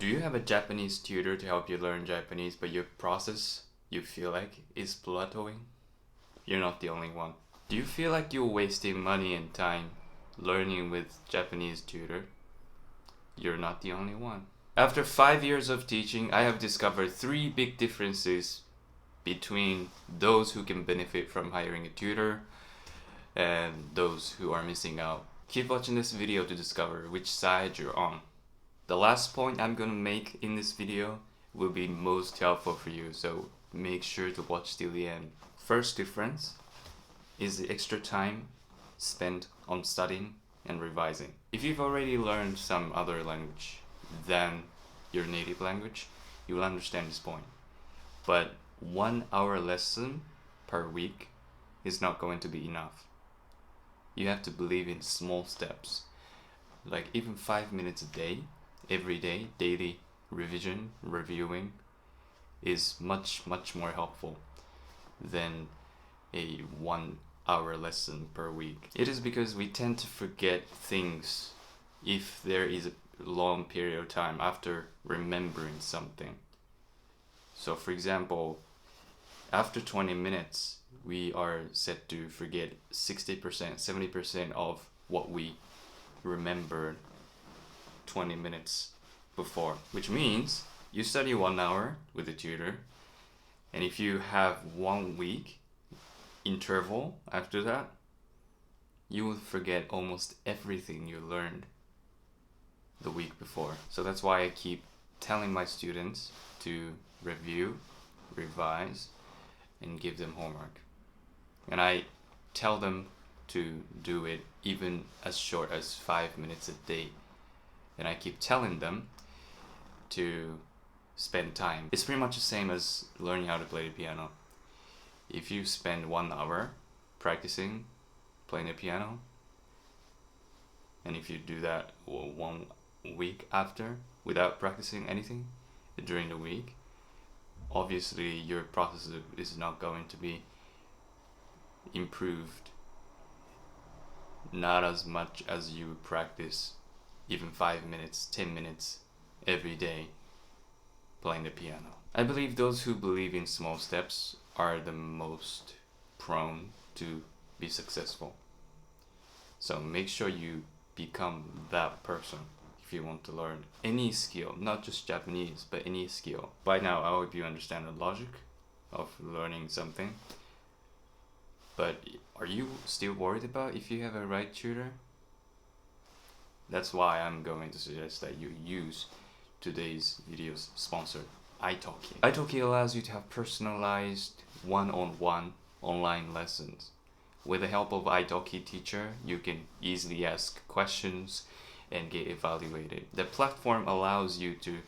Do you have a Japanese tutor to help you learn Japanese, but your process you feel like is plateauing? You're not the only one. Do you feel like you're wasting money and time learning with Japanese tutor? You're not the only one. After 5 years of teaching, I have discovered three big differences between those who can benefit from hiring a tutor and those who are missing out. Keep watching this video to discover which side you're on. The last point I'm gonna make in this video will be most helpful for you, so make sure to watch till the end. First difference is the extra time spent on studying and revising. If you've already learned some other language than your native language, you will understand this point. But 1 hour lesson per week is not going to be enough. You have to believe in small steps, like even 5 minutes a day, every day, daily revision, reviewing is much more helpful than a 1 hour lesson per week. It is because we tend to forget things if there is a long period of time after remembering something. So for example, after 20 minutes, we are set to forget 60%, 70% of what we remembered 20 minutes before, which means you study 1 hour with a tutor, and if you have 1 week interval after that, you will forget almost everything you learned the week before. So that's why I keep telling my students to review, revise, and give them homework. And I tell them to do it even as short as 5 minutes a day. And I keep telling them to spend time. It's pretty much the same as learning how to play the piano. If you spend 1 hour practicing playing the piano, and if you do that 1 week after without practicing anything during the week, obviously your process is not going to be improved, not as much as you practice even 5 minutes, 10 minutes every day playing the piano. I believe those who believe in small steps are the most prone to be successful. So make sure you become that person if you want to learn any skill, not just Japanese, but any skill. By now, I hope you understand the logic of learning something. But are you still worried about if you have a right tutor? That's why I'm going to suggest that you use today's video's sponsor, Italki. Italki allows you to have personalized one-on-one online lessons. With the help of Italki teacher, you can easily ask questions and get evaluated. The platform allows you to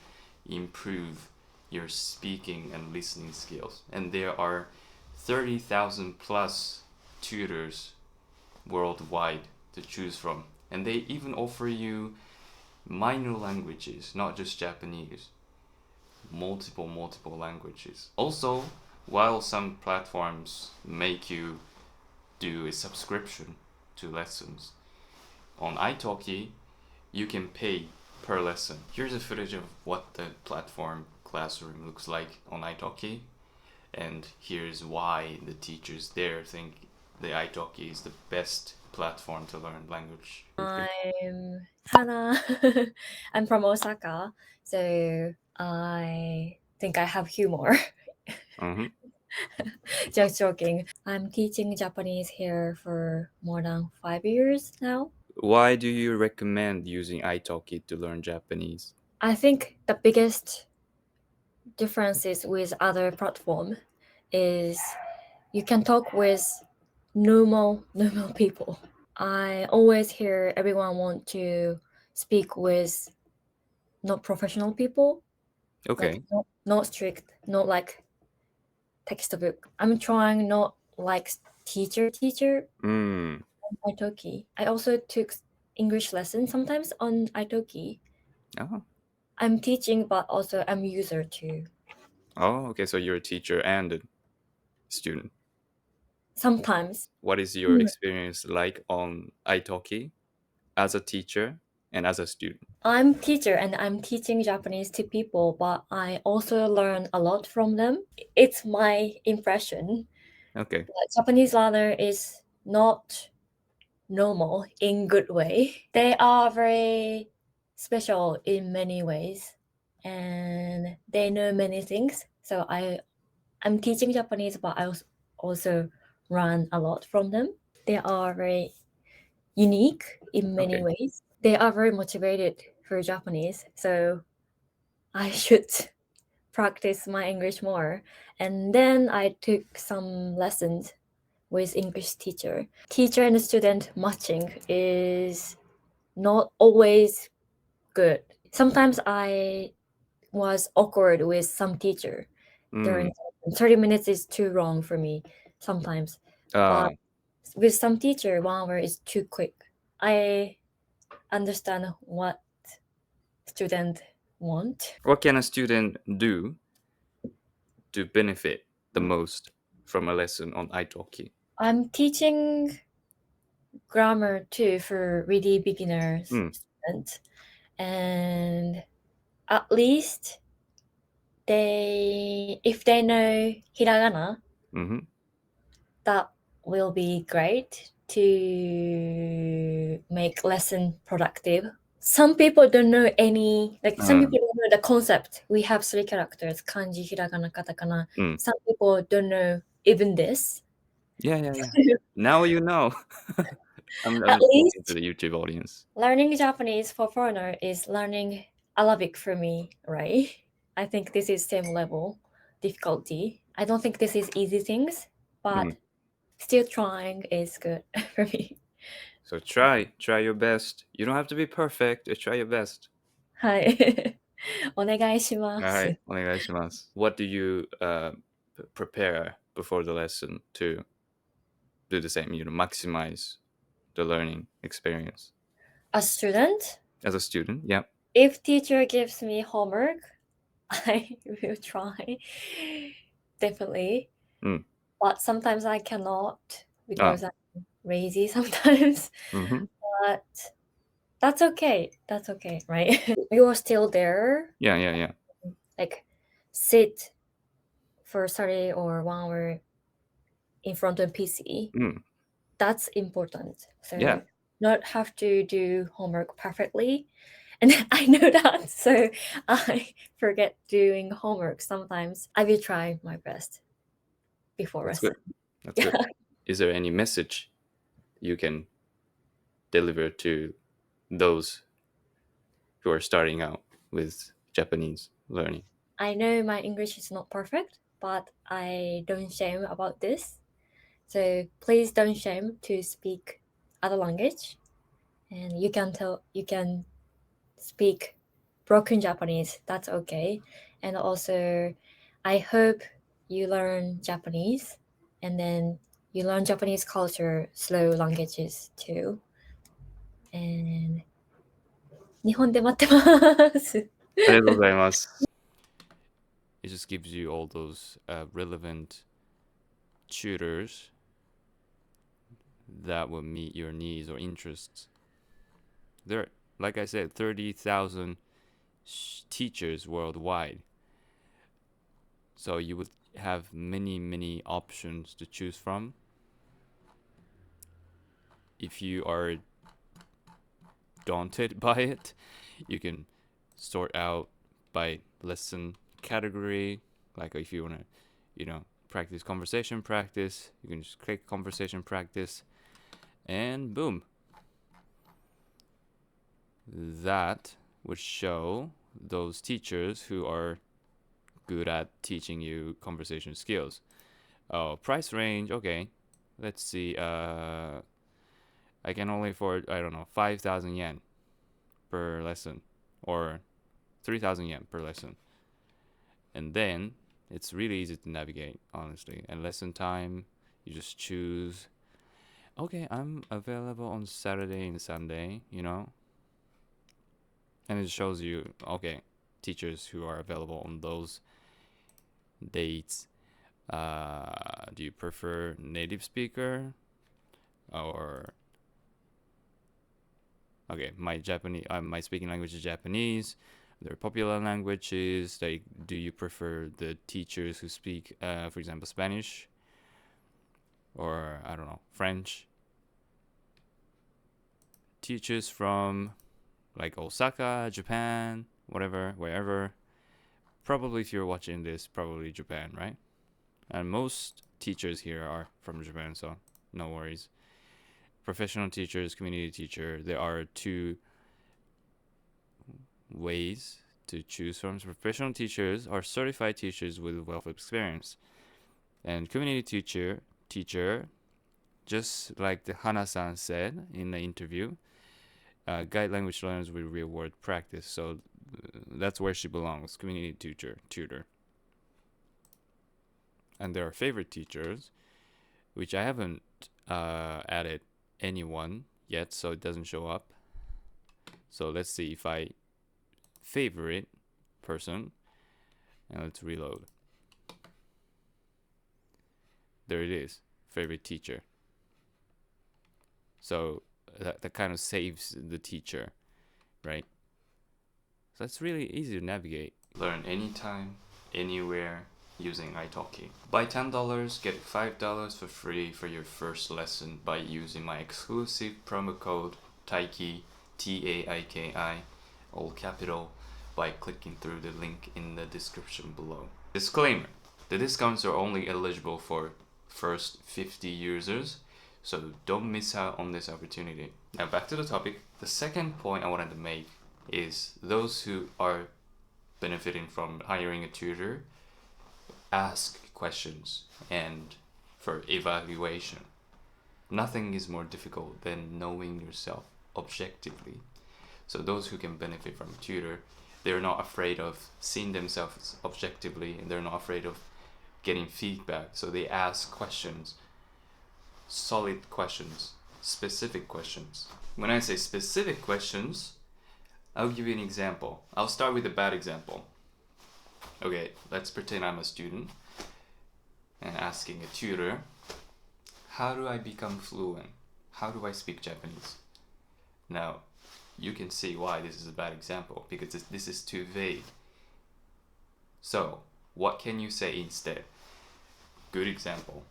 improve your speaking and listening skills. And there are 30,000 plus tutors worldwide to choose from. And they even offer you minor languages, not just Japanese. Multiple languages. Also, while some platforms make you do a subscription to lessons, on Italki you can pay per lesson. Here's a footage of what the platform classroom looks like on Italki, and here's why the teachers there think the Italki is the best platform to learn language. I'm Hana. I'm from Osaka, so I think I have humor. Mm-hmm. Just joking. I'm teaching Japanese here for more than 5 years now. Why do you recommend using Italki to learn Japanese? I think the biggest differences with other platform is you can talk with normal people. I always hear everyone want to speak with not professional people, like Okay. not strict, not like textbook. I'm trying not like teacher Mm. on Italki. I also took English lessons sometimes on Italki. Oh. I'm teaching, but also I'm user too. Oh, okay. So you're a teacher and a student. Sometimes What is your experience like on Italki as a teacher and as a student? I'm teacher and I'm teaching Japanese to people, but I also learn a lot from them. It's my impression Okay. that Japanese learner is not normal in good way. They are very special in many ways and they know many things. So I'm teaching Japanese, but I also learn a lot from them. They are very unique in many Okay. ways. They are very motivated for Japanese, so I should practice my English more. And then I took some lessons with English teacher. Teacher and student matching is not always good. Sometimes I was awkward with some teacher during 30 minutes is too long for me sometimes. But Uh, with some teacher, 1 hour is too quick. I understand what student want. what can a student do to benefit the most from a lesson on Italki? I'm teaching grammar too for really beginners Mm. students, and at least if they know hiragana, Mm-hmm. that will be great to make lesson productive. Some people don't know some people don't know the concept. We have 3 characters, kanji, hiragana, katakana. Mm. Some people don't know even this. Yeah. Now you know. I'm At just talking to least the YouTube audience. learning Japanese for foreigner is learning Arabic for me, right? I think this is same level difficulty. I don't think this is easy things, but Mm. still trying is good for me. So try your best. You don't have to be perfect. Try your best. はい。お願いしま All す。right. お願いします. What do you prepare before the lesson to do the same? Maximize the learning experience A student, as a student. Yeah. if teacher gives me homework, I will try. Definitely. Mm. But sometimes I cannot Ah. because I'm lazy sometimes. Mm-hmm. But that's okay. That's okay, right? You are still there. Yeah. Like sit for study or 1 hour in front of PC. Mm. That's important. Yeah. So not have to do homework perfectly. And I know that. So I forget doing homework sometimes. I will try my best before That's good. lesson. That's Yeah. good. Is there any message you can deliver to those who are starting out with Japanese learning? I know my English is not perfect, but I don't shame about this. So please don't shame to speak other language. And you can speak broken Japanese. That's okay. And also I hope you learn Japanese and then you learn Japanese culture, slow languages too. And 日本で待ってます。ありがとうございます. It just gives you all those relevant tutors that will meet your needs or interests. There are, like I said, 30,000 teachers worldwide. So you would have many options to choose from. If you are daunted by it, you can sort out by lesson category. Like if you want to, practice conversation practice, you can just click conversation practice, and boom. That would show those teachers who are good at teaching you conversation skills. Oh, price range, okay. Let's see. I can only afford, I don't know, 5,000 yen per lesson, or 3,000 yen per lesson. And then it's really easy to navigate, honestly. And lesson time, you just choose, okay, I'm available on Saturday and Sunday, and it shows you, okay, teachers who are available on those dates. Do you prefer native speaker or Okay, my speaking language is Japanese. There are popular languages. Like, do you prefer the teachers who speak, for example, Spanish, or I don't know, French? Teachers from like Osaka, Japan, whatever, wherever. Probably if you're watching this, probably Japan, right? And most teachers here are from Japan, so no worries. Professional teachers, community teacher, there are two ways to choose from. Professional teachers are certified teachers with wealth of experience. And community teacher, just like the Hana-san said in the interview, guide language learners with real world practice. So that's where she belongs, community tutor. And there are favorite teachers, which I haven't added anyone yet, so it doesn't show up. So let's see if I favorite person, and let's reload. There it is, favorite teacher. So that kind of saves the teacher, right? So it's really easy to navigate. Learn anytime, anywhere, using Italki. Buy $10, get $5 for free for your first lesson by using my exclusive promo code Taiki, Taiki, all capital, by clicking through the link in the description below. Disclaimer: the discounts are only eligible for first 50 users, so don't miss out on this opportunity. Now back to the topic. The second point I wanted to make is those who are benefiting from hiring a tutor ask questions and for evaluation. Nothing is more difficult than knowing yourself objectively. So those who can benefit from a tutor, they're not afraid of seeing themselves objectively, and they're not afraid of getting feedback. So they ask questions, solid questions, specific questions. When I say specific questions, I'll give you an example. I'll start with a bad example. Okay, let's pretend I'm a student and asking a tutor, how do I become fluent? How do I speak Japanese? Now, you can see why this is a bad example, because this is too vague. So, what can you say instead? Good example.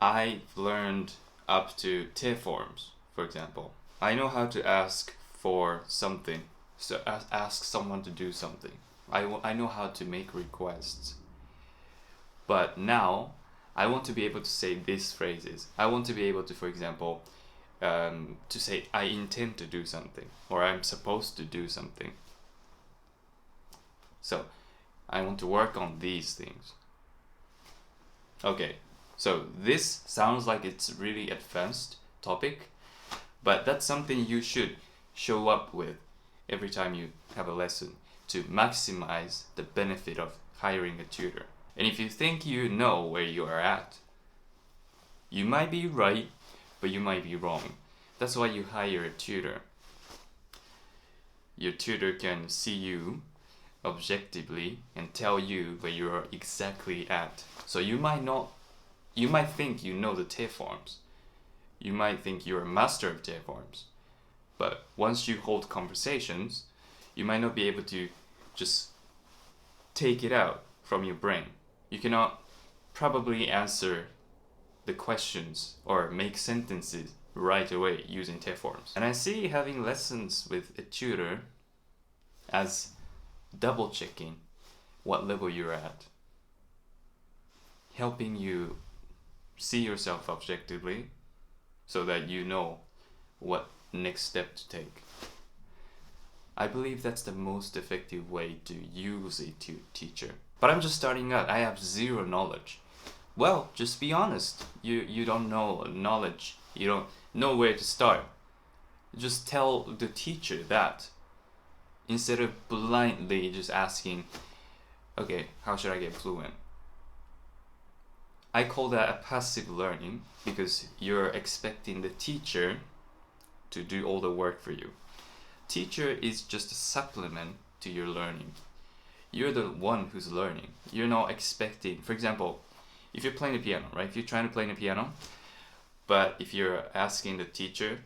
I've learned up to te forms, for example. I know how to ask for something, so ask someone to do something. I know how to make requests. But now, I want to be able to say these phrases. I want to be able to, for example, to say I intend to do something, or I'm supposed to do something. So, I want to work on these things. Okay, so this sounds like it's really advanced topic, but that's something you should show up with every time you have a lesson to maximize the benefit of hiring a tutor. And if you think you know where you are at, you might be right, but you might be wrong. That's why you hire a tutor. Your tutor can see you objectively and tell you where you are exactly at. So you might think you know the te forms. You might think you're a master of te forms. But once you hold conversations, you might not be able to just take it out from your brain. You cannot probably answer the questions or make sentences right away using te forms. And I see having lessons with a tutor as double checking what level you're at, helping you see yourself objectively so that you know what next step to take. I believe that's the most effective way to use a teacher. But I'm just starting out. I have zero knowledge. Well, just be honest. You don't know knowledge. You don't know where to start. Just tell the teacher that, instead of blindly just asking, okay, how should I get fluent? I call that a passive learning, because you're expecting the teacher to do all the work for you. Teacher is just a supplement to your learning. You're the one who's learning. You're not expecting, for example, if you're playing the piano, right? If you're trying to play the piano, but if you're asking the teacher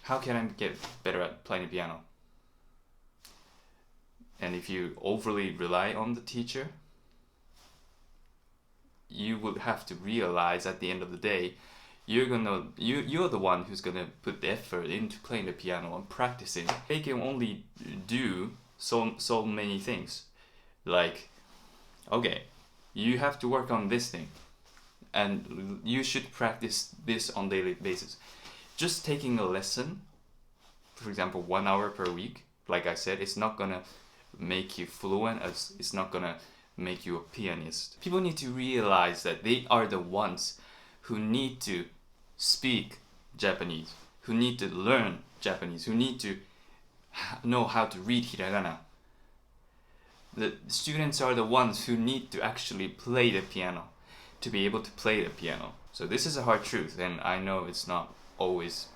How can I get better at playing the piano? And if you overly rely on the teacher, you will have to realize at the end of the day, you're the one who's gonna put the effort into playing the piano and practicing. They can only do so many things. Like, okay, you have to work on this thing, and you should practice this on daily basis. Just taking a lesson, for example, 1 hour per week, like I said, it's not gonna make you fluent, as it's not gonna make you a pianist. People need to realize that they are the ones who need to speak Japanese, who need to learn Japanese, who need to know how to read hiragana. The students are the ones who need to actually play the piano, to be able to play the piano. So this is a hard truth, and I know it's not always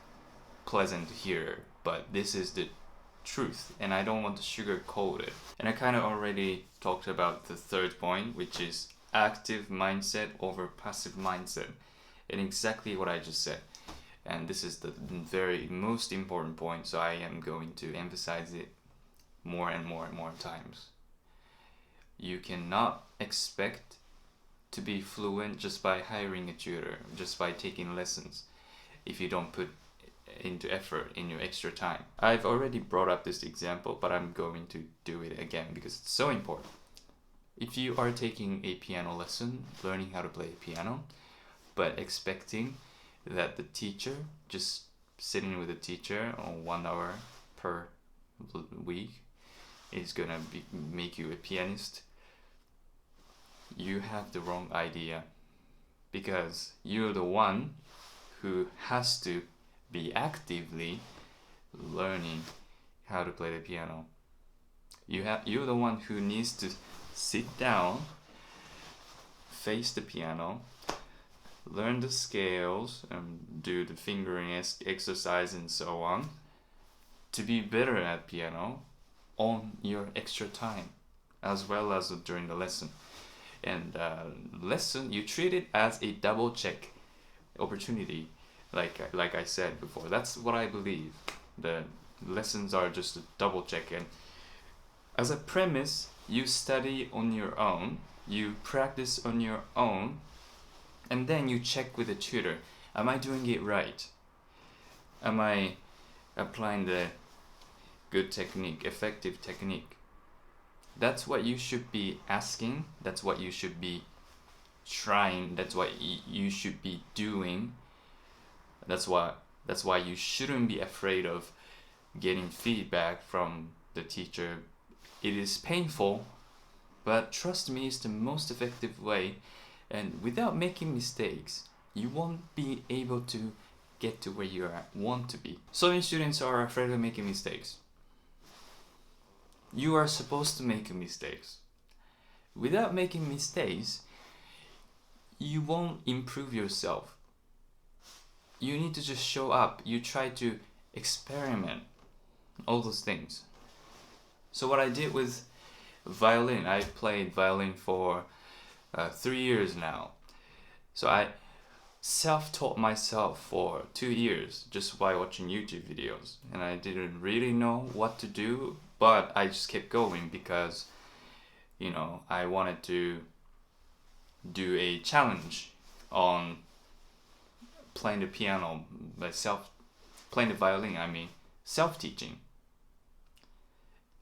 pleasant to hear, but this is the truth, and I don't want to sugarcoat it. And I kind of already talked about the third point, which is active mindset over passive mindset, and exactly what I just said. And this is the very most important point, so I am going to emphasize it more and more and more times. You cannot expect to be fluent just by hiring a tutor, just by taking lessons, if you don't put into effort in your extra time. I've already brought up this example, but I'm going to do it again because it's so important. If you are taking a piano lesson, learning how to play piano, but expecting that the teacher, just sitting with the teacher on 1 hour per week, is gonna make you a pianist, you have the wrong idea, because you're the one who has to be actively learning how to play the piano. You're the one who needs to sit down, face the piano, learn the scales, and do the fingering exercise and so on, to be better at piano on your extra time, as well as during the lesson. And lesson, you treat it as a double check opportunity, like I said before. That's what I believe. The lessons are just a double check, and as a premise, you study on your own, you practice on your own, and then you check with the tutor. Am I doing it right? Am I applying the good technique, effective technique? That's what you should be asking. That's what you should be trying. That's what you should be doing. That's why you shouldn't be afraid of getting feedback from the teacher. It is painful, but trust me, it's the most effective way. And without making mistakes, you won't be able to get to where you want to be. So many students are afraid of making mistakes. You are supposed to make mistakes. Without making mistakes, you won't improve yourself. You need to just show up. You try to experiment, all those things. So what I did with violin, I played violin for 3 years now. So I self-taught myself for 2 years just by watching YouTube videos, and I didn't really know what to do, but I just kept going because, I wanted to do a challenge on playing the piano by playing the violin, self-teaching.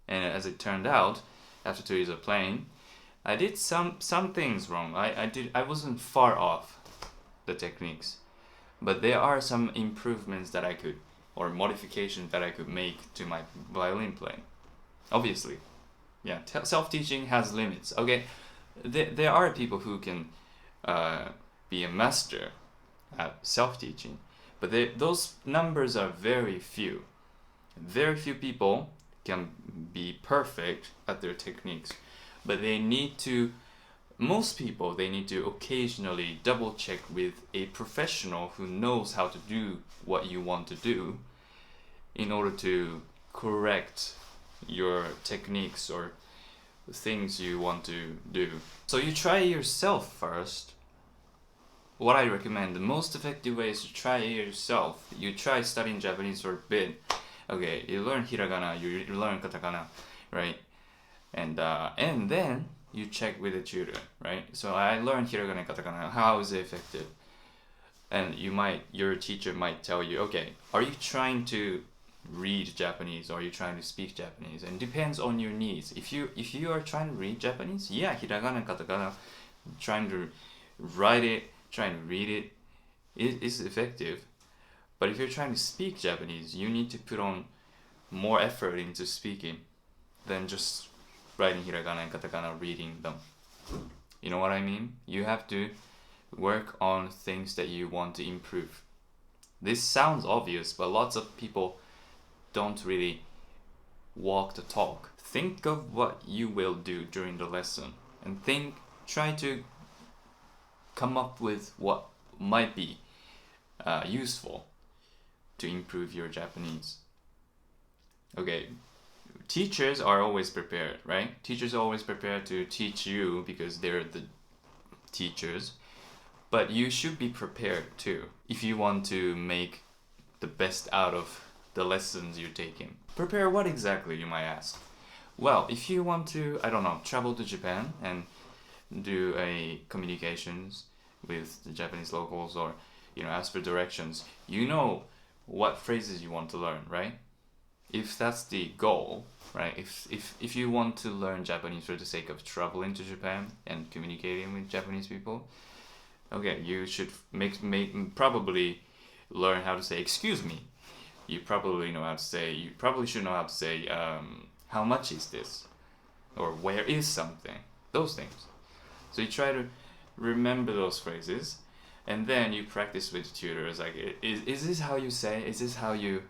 And as it turned out, after 2 years of playing, I did some things wrong. I wasn't far off the techniques, but there are some improvements that I could, or modifications that I could make to my violin playing. Obviously, yeah, self-teaching has limits. Okay, there are people who can be a master at self-teaching, but those numbers are very few. Very few people can be perfect at their techniques, but most people need to occasionally double check with a professional who knows how to do what you want to do in order to correct your techniques or things you want to do. So you try yourself first, what I recommend, the most effective way is to try it yourself. You try studying Japanese for a bit. Okay, you learn hiragana, you learn katakana, right? And then you check with a tutor, right? So I learned hiragana and katakana. How is it effective? And your teacher might tell you, okay, are you trying to read Japanese or are you trying to speak Japanese? And it depends on your needs. If you are trying to read Japanese, yeah, hiragana and katakana, trying to write it, trying to read it, it is effective. But if you're trying to speak Japanese, you need to put on more effort into speaking than just writing hiragana and katakana, reading them. You know what I mean? You have to work on things that you want to improve. This sounds obvious, but lots of people don't really walk the talk. Think of what you will do during the lesson and try to come up with what might be useful to improve your Japanese. Okay, teachers are always prepared, right? Teachers are always prepared to teach you because they're the teachers. But you should be prepared too if you want to make the best out of the lessons you're taking. Prepare what exactly, you might ask? Well, if you want to, I don't know, travel to Japan and do a communications with the Japanese locals, or ask for directions, you know what phrases you want to learn, right? If that's the goal, right? If you want to learn Japanese for the sake of traveling to Japan and communicating with Japanese people, okay, you should probably learn how to say excuse me. You probably know how to say. You probably should know how to say how much is this, or where is something. Those things. So you try to remember those phrases, and then you practice with tutors. Like, is this how you say? Is this how you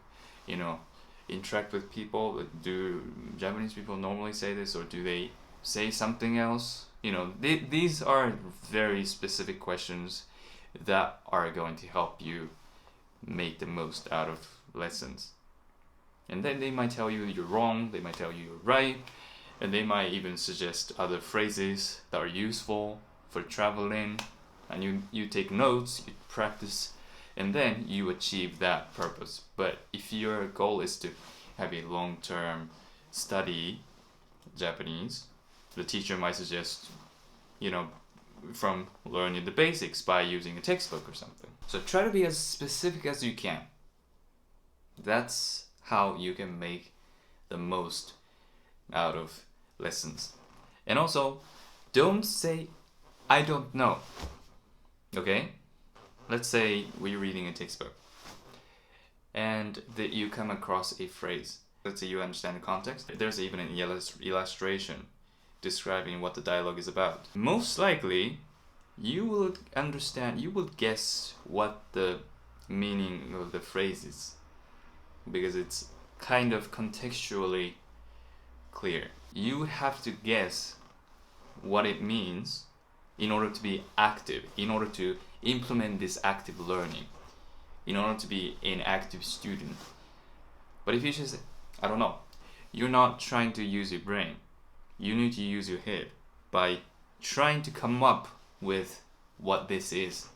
interact with people? Do Japanese people normally say this, or do they say something else? These are very specific questions that are going to help you make the most out of lessons. And then they might tell you you're wrong, they might tell you you're right, and they might even suggest other phrases that are useful for traveling. And you take notes, you practice, and then you achieve that purpose. But if your goal is to have a long-term study Japanese, the teacher might suggest, from learning the basics by using a textbook or something. So try to be as specific as you can. That's how you can make the most out of lessons. And also, don't say, I don't know. Okay? Let's say we're reading a textbook and that you come across a phrase. Let's say you understand the context. There's even an illustration describing what the dialogue is about. Most likely, you will guess what the meaning of the phrase is, because it's kind of contextually clear. You would have to guess what it means in order to be active, in order to implement this active learning, in order to be an active student. But if you just, I don't know, you're not trying to use your brain. You need to use your head by trying to come up with what this is,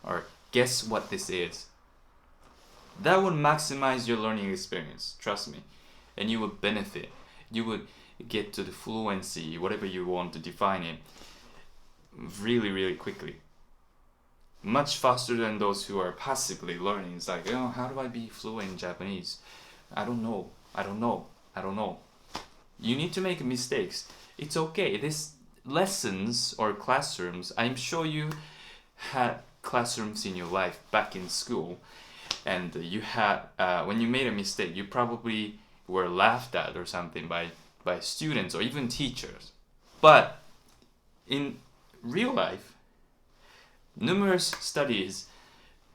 or guess what this is. That would maximize your learning experience, trust me, and you would benefit. You would get to the fluency, whatever you want to define it, really, really quickly. Much faster than those who are passively learning. It's like, how do I be fluent in Japanese? I don't know. You need to make mistakes. It's okay. This lessons or classrooms, I'm sure you had classrooms in your life back in school, and you had when you made a mistake, you probably were laughed at or something by students or even teachers. But in real life, numerous studies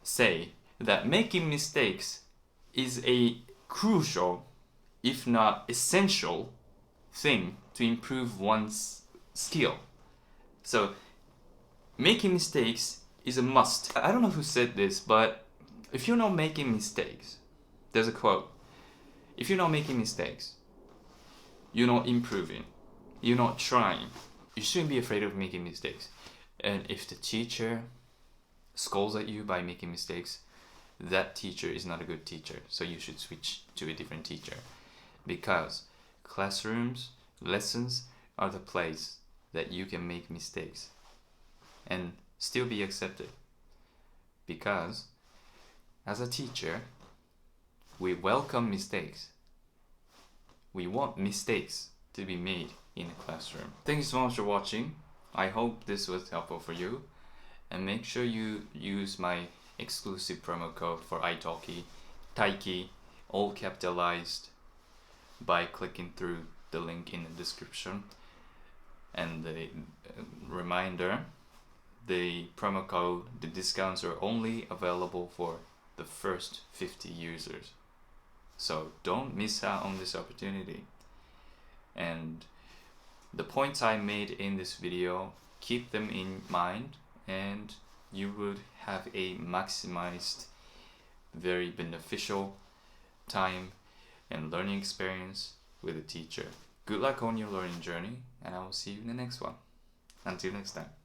say that making mistakes is a crucial, if not essential, thing to improve one's skill. So making mistakes is a must. I don't know who said this, but if you're not making mistakes, there's a quote, if you're not making mistakes, you're not improving, you're not trying. You shouldn't be afraid of making mistakes. And if the teacher scolds at you by making mistakes, that teacher is not a good teacher. So you should switch to a different teacher, because classrooms, lessons are the place that you can make mistakes and still be accepted. Because as a teacher, we welcome mistakes. We want mistakes to be made in the classroom. Thank you so much for watching. I hope this was helpful for you. And make sure you use my exclusive promo code for Italki, Taiki, all capitalized, by clicking through the link in the description. And the reminder, the promo code, the discounts are only available for the first 50 users. So don't miss out on this opportunity. And the points I made in this video, keep them in mind, and you would have a maximized, very beneficial time and learning experience with a teacher. Good luck on your learning journey, and I will see you in the next one. Until next time.